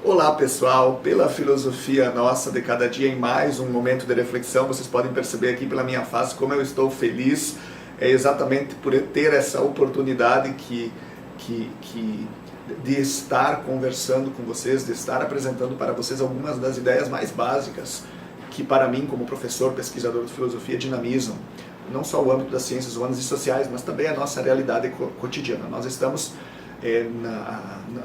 Olá pessoal, pela filosofia nossa de cada dia em mais um momento de reflexão, vocês podem perceber aqui pela minha face como eu estou feliz, é exatamente por ter essa oportunidade de estar conversando com vocês, de estar apresentando para vocês algumas das ideias mais básicas que para mim como professor, pesquisador de filosofia dinamizam não só o âmbito das ciências humanas e sociais, mas também a nossa realidade cotidiana. Nós estamos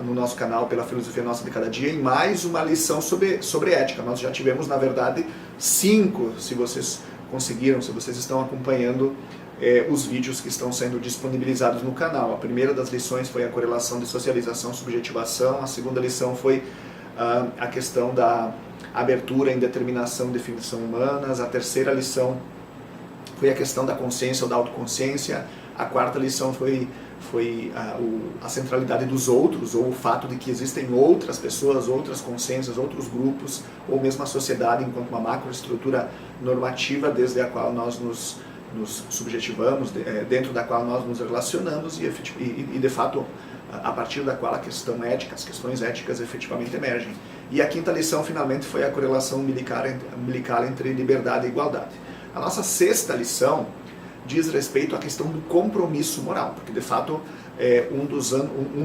no nosso canal Pela Filosofia Nossa de Cada Dia em mais uma lição sobre ética. Nós já tivemos, na verdade, 5, se vocês conseguiram, se vocês estão acompanhando os vídeos que estão sendo disponibilizados no canal. A primeira das lições foi a correlação de socialização, subjetivação. A segunda lição foi a questão da abertura, indeterminação, definição humanas. A terceira lição foi a questão da consciência ou da autoconsciência. A quarta lição foi a centralidade dos outros, ou o fato de que existem outras pessoas, outras consciências, outros grupos, ou mesmo a sociedade enquanto uma macroestrutura normativa desde a qual nós nos subjetivamos, dentro da qual nós nos relacionamos e de fato a partir da qual a questão ética, as questões éticas efetivamente emergem. E a quinta lição finalmente foi a correlação umbilical entre liberdade e igualdade. A nossa sexta lição diz respeito à questão do compromisso moral, porque de fato é um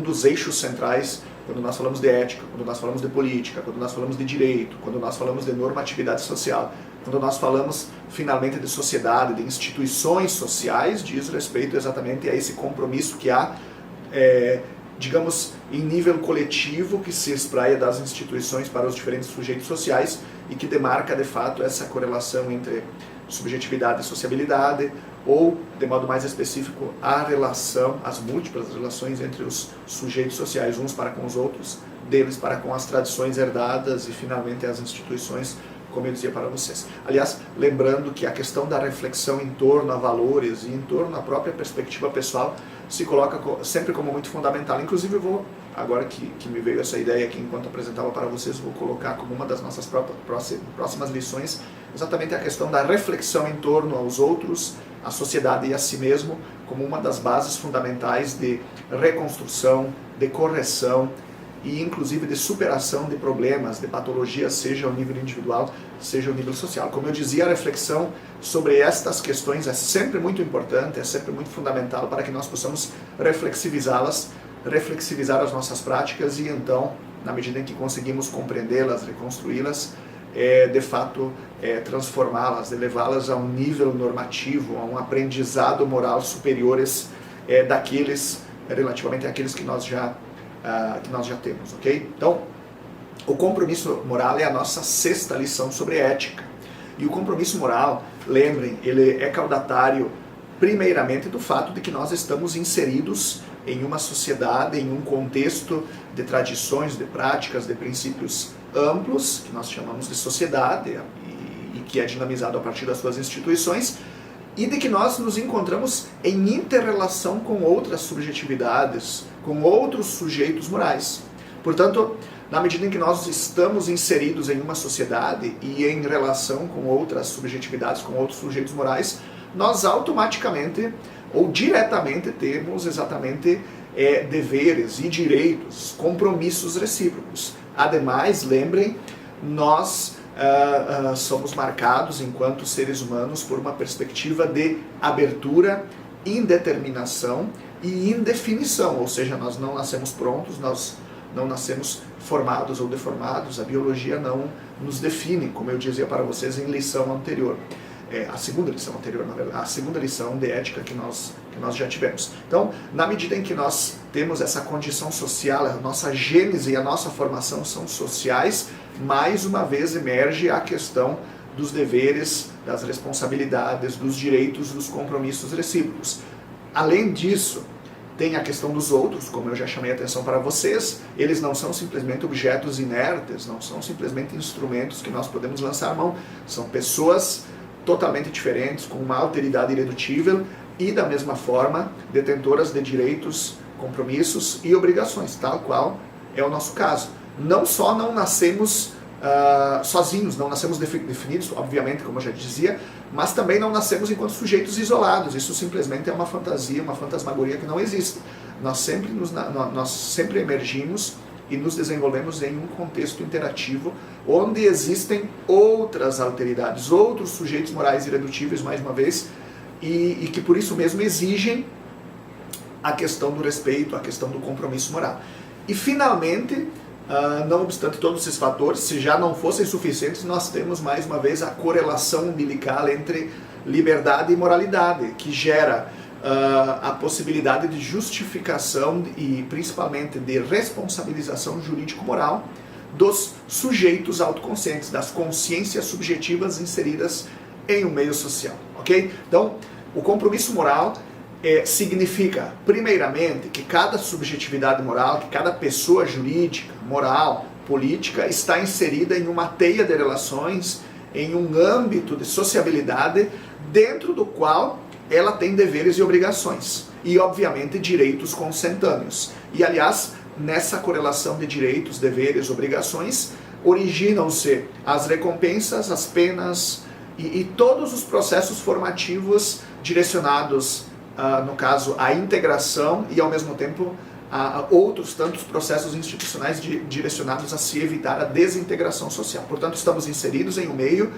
dos eixos centrais quando nós falamos de ética, quando nós falamos de política, quando nós falamos de direito, quando nós falamos de normatividade social, quando nós falamos finalmente de sociedade, de instituições sociais, diz respeito exatamente a esse compromisso que há, digamos, em nível coletivo, que se espraia das instituições para os diferentes sujeitos sociais e que demarca de fato essa correlação entre subjetividade e sociabilidade, ou, de modo mais específico, a relação, as múltiplas relações entre os sujeitos sociais, uns para com os outros, deles para com as tradições herdadas e, finalmente, as instituições, como eu dizia para vocês. Aliás, lembrando que a questão da reflexão em torno a valores e em torno à própria perspectiva pessoal se coloca sempre como muito fundamental. Inclusive, eu vou, agora que me veio essa ideia aqui enquanto apresentava para vocês, vou colocar como uma das nossas próximas lições exatamente a questão da reflexão em torno aos outros, à sociedade e a si mesmo, como uma das bases fundamentais de reconstrução, de correção e inclusive de superação de problemas, de patologias, seja ao nível individual, seja ao nível social. Como eu dizia, a reflexão sobre estas questões é sempre muito importante, é sempre muito fundamental para que nós possamos reflexivizar as nossas práticas e então, na medida em que conseguimos compreendê-las, reconstruí-las, de fato transformá-las, elevá-las a um nível normativo, a um aprendizado moral superiores daqueles, relativamente àqueles que nós já temos, ok? Então, o compromisso moral é a nossa sexta lição sobre ética. E o compromisso moral, lembrem, ele é caudatário primeiramente do fato de que nós estamos inseridos em uma sociedade, em um contexto de tradições, de práticas, de princípios amplos, que nós chamamos de sociedade, e que é dinamizado a partir das suas instituições, e de que nós nos encontramos em inter-relação com outras subjetividades, com outros sujeitos morais. Portanto, na medida em que nós estamos inseridos em uma sociedade e em relação com outras subjetividades, com outros sujeitos morais, nós automaticamente ou diretamente temos exatamente deveres e direitos, compromissos recíprocos. Ademais, lembrem, nós somos marcados enquanto seres humanos por uma perspectiva de abertura, indeterminação e indefinição, ou seja, nós não nascemos prontos, nós não nascemos formados ou deformados, a biologia não nos define, como eu dizia para vocês em lição anterior. A segunda lição anterior, na verdade, a segunda lição de ética que nós já tivemos. Então, na medida em que nós temos essa condição social, a nossa gênese e a nossa formação são sociais, mais uma vez emerge a questão dos deveres, das responsabilidades, dos direitos, dos compromissos recíprocos. Além disso, tem a questão dos outros, como eu já chamei a atenção para vocês, eles não são simplesmente objetos inertes, não são simplesmente instrumentos que nós podemos lançar mão, são pessoas totalmente diferentes, com uma alteridade irredutível e, da mesma forma, detentoras de direitos, compromissos e obrigações, tal qual é o nosso caso. Não só não nascemos sozinhos, não nascemos definidos, obviamente, como eu já dizia, mas também não nascemos enquanto sujeitos isolados. Isso simplesmente é uma fantasia, uma fantasmagoria que não existe. Nós sempre emergimos e nos desenvolvemos em um contexto interativo onde existem outras alteridades, outros sujeitos morais irredutíveis, mais uma vez, e que por isso mesmo exigem a questão do respeito, a questão do compromisso moral. E finalmente, não obstante todos esses fatores, se já não fossem suficientes, nós temos mais uma vez a correlação umbilical entre liberdade e moralidade, que gera a possibilidade de justificação e principalmente de responsabilização jurídico-moral dos sujeitos autoconscientes, das consciências subjetivas inseridas em um meio social, ok? Então, o compromisso moral significa, primeiramente, que cada subjetividade moral, que cada pessoa jurídica, moral, política, está inserida em uma teia de relações, em um âmbito de sociabilidade, dentro do qual ela tem deveres e obrigações, e obviamente direitos consentâneos. E aliás, nessa correlação de direitos, deveres, obrigações, originam-se as recompensas, as penas e todos os processos formativos direcionados, no caso, à integração e ao mesmo tempo a outros tantos processos institucionais direcionados a se evitar a desintegração social. Portanto, estamos inseridos em um meio,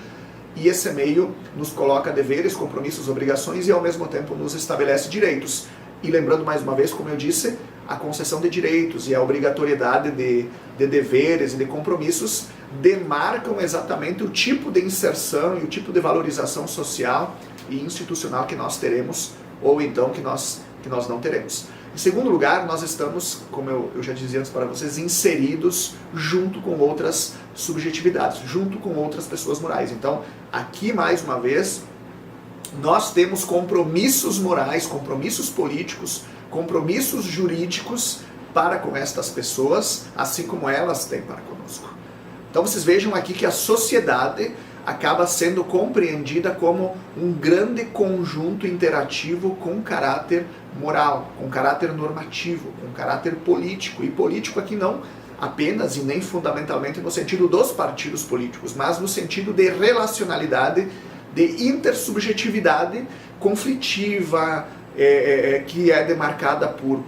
e esse meio nos coloca deveres, compromissos, obrigações e ao mesmo tempo nos estabelece direitos. E lembrando mais uma vez, como eu disse, a concessão de direitos e a obrigatoriedade de deveres e de compromissos demarcam exatamente o tipo de inserção e o tipo de valorização social e institucional que nós teremos ou então que nós não teremos. Em segundo lugar, nós estamos, como eu já dizia antes para vocês, inseridos junto com outras subjetividades, junto com outras pessoas morais. Então, aqui mais uma vez, nós temos compromissos morais, compromissos políticos, compromissos jurídicos para com estas pessoas, assim como elas têm para conosco. Então vocês vejam aqui que a sociedade acaba sendo compreendida como um grande conjunto interativo com caráter moral, com caráter normativo, com caráter político. E político aqui não apenas e nem fundamentalmente no sentido dos partidos políticos, mas no sentido de relacionalidade, de intersubjetividade conflitiva, que é demarcada por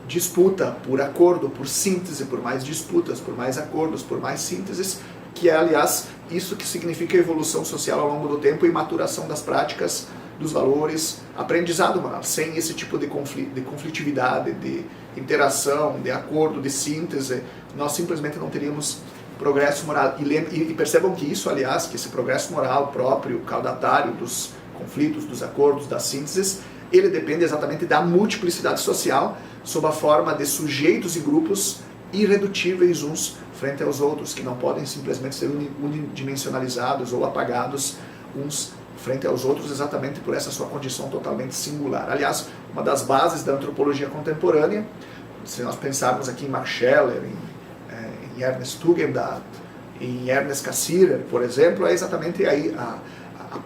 disputa, por acordo, por síntese, por mais disputas, por mais acordos, por mais sínteses, que é, aliás, isso que significa evolução social ao longo do tempo e maturação das práticas, dos valores, aprendizado moral. Sem esse tipo de conflitividade, de interação, de acordo, de síntese, nós simplesmente não teríamos progresso moral. E percebam que isso, aliás, que esse progresso moral próprio, caudatário dos conflitos, dos acordos, das sínteses, ele depende exatamente da multiplicidade social sob a forma de sujeitos e grupos irredutíveis uns frente aos outros, que não podem simplesmente ser unidimensionalizados ou apagados uns frente aos outros exatamente por essa sua condição totalmente singular. Aliás, uma das bases da antropologia contemporânea, se nós pensarmos aqui em Max Scheler, em Ernest Tugendhat, em Ernest Cassirer, por exemplo, é exatamente aí a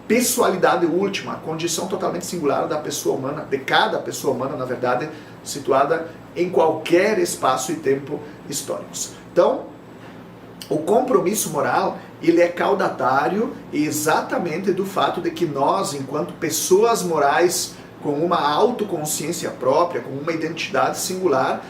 pessoalidade última, a condição totalmente singular da pessoa humana, de cada pessoa humana, na verdade, situada em qualquer espaço e tempo históricos. Então, o compromisso moral, ele é caudatário exatamente do fato de que nós, enquanto pessoas morais com uma autoconsciência própria, com uma identidade singular,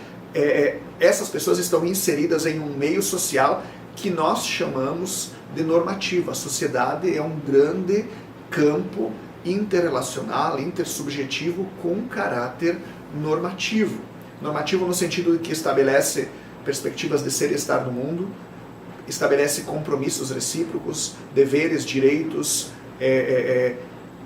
essas pessoas estão inseridas em um meio social que nós chamamos de normativa. A sociedade é um grande campo interrelacional, intersubjetivo com caráter normativo. Normativo no sentido de que estabelece perspectivas de ser e estar no mundo, estabelece compromissos recíprocos, deveres, direitos,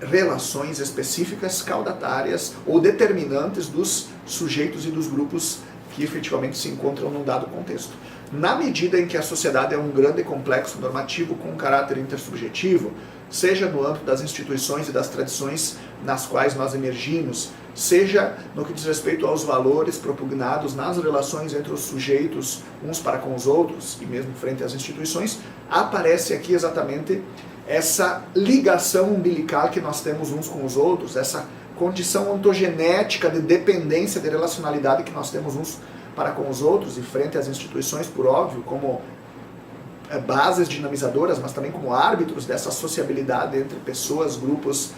relações específicas, caudatárias ou determinantes dos sujeitos e dos grupos que efetivamente se encontram num dado contexto. Na medida em que a sociedade é um grande complexo normativo com caráter intersubjetivo, seja no âmbito das instituições e das tradições nas quais nós emergimos, seja no que diz respeito aos valores propugnados nas relações entre os sujeitos uns para com os outros e mesmo frente às instituições, aparece aqui exatamente essa ligação umbilical que nós temos uns com os outros, essa condição ontogenética de dependência, de relacionalidade que nós temos uns para com os outros e frente às instituições, por óbvio, como bases dinamizadoras, mas também como árbitros dessa sociabilidade entre pessoas, grupos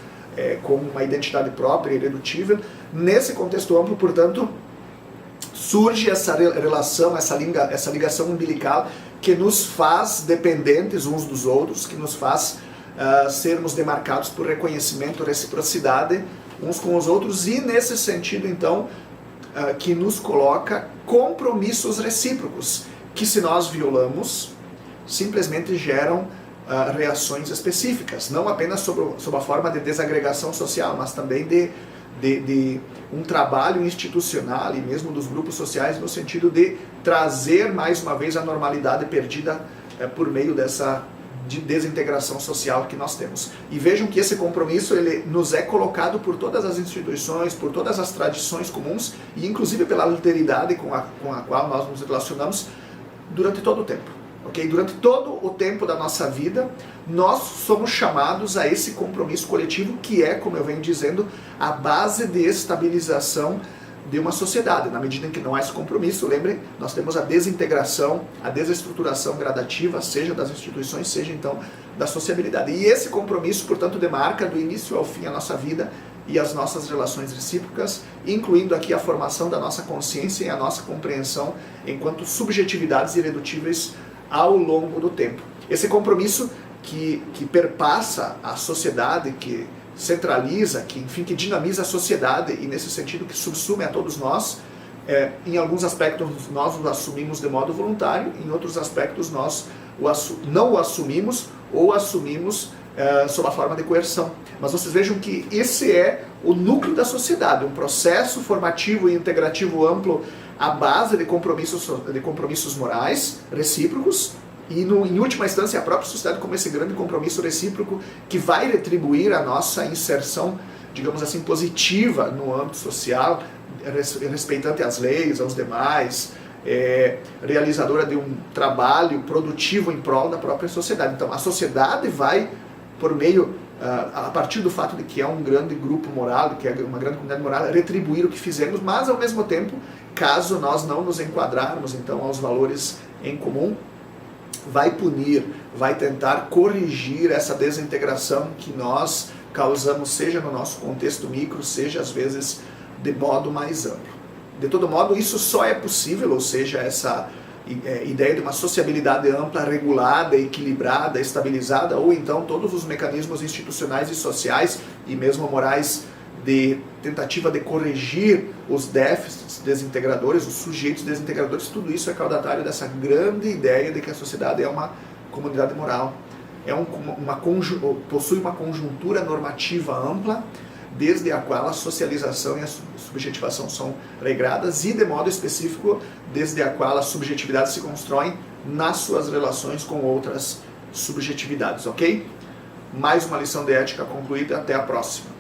com uma identidade própria e irredutível. Nesse contexto amplo, portanto, surge essa relação, essa ligação umbilical que nos faz dependentes uns dos outros, que nos faz sermos demarcados por reconhecimento, reciprocidade uns com os outros, e nesse sentido, então, que nos coloca compromissos recíprocos, que se nós violamos, simplesmente geram reações específicas, não apenas sob a forma de desagregação social, mas também de um trabalho institucional e mesmo dos grupos sociais no sentido de trazer mais uma vez a normalidade perdida por meio dessa desintegração social que nós temos. E vejam que esse compromisso ele nos é colocado por todas as instituições, por todas as tradições comuns e inclusive pela alteridade com a qual nós nos relacionamos durante todo o tempo. Okay? Durante todo o tempo da nossa vida, nós somos chamados a esse compromisso coletivo que é, como eu venho dizendo, a base de estabilização de uma sociedade. Na medida em que não há esse compromisso, lembrem, nós temos a desintegração, a desestruturação gradativa, seja das instituições, seja então da sociabilidade. E esse compromisso, portanto, demarca do início ao fim a nossa vida e as nossas relações recíprocas, incluindo aqui a formação da nossa consciência e a nossa compreensão enquanto subjetividades irredutíveis ao longo do tempo. Esse compromisso que perpassa a sociedade, que centraliza, que dinamiza a sociedade e nesse sentido que subsume a todos nós, em alguns aspectos nós o assumimos de modo voluntário, em outros aspectos nós não o assumimos ou assumimos sob a forma de coerção. Mas vocês vejam que esse é o núcleo da sociedade, um processo formativo e integrativo amplo à base de compromissos morais recíprocos e, em última instância, a própria sociedade como esse grande compromisso recíproco que vai retribuir a nossa inserção, digamos assim, positiva no âmbito social, respeitante às leis, aos demais, realizadora de um trabalho produtivo em prol da própria sociedade. Então, a sociedade vai, por meio, a partir do fato de que é um grande grupo moral, que é uma grande comunidade moral, retribuir o que fizemos, mas, ao mesmo tempo, caso nós não nos enquadrarmos, então, aos valores em comum, vai punir, vai tentar corrigir essa desintegração que nós causamos, seja no nosso contexto micro, seja às vezes de modo mais amplo. De todo modo, isso só é possível, ou seja, essa ideia de uma sociabilidade ampla, regulada, equilibrada, estabilizada, ou então todos os mecanismos institucionais e sociais e mesmo morais de tentativa de corrigir os déficits desintegradores, os sujeitos desintegradores, tudo isso é caudatário dessa grande ideia de que a sociedade é uma comunidade moral, possui uma conjuntura normativa ampla, desde a qual a socialização e a subjetivação são regradas e, de modo específico, desde a qual as subjetividades se constroem nas suas relações com outras subjetividades, ok? Mais uma lição de ética concluída, até a próxima.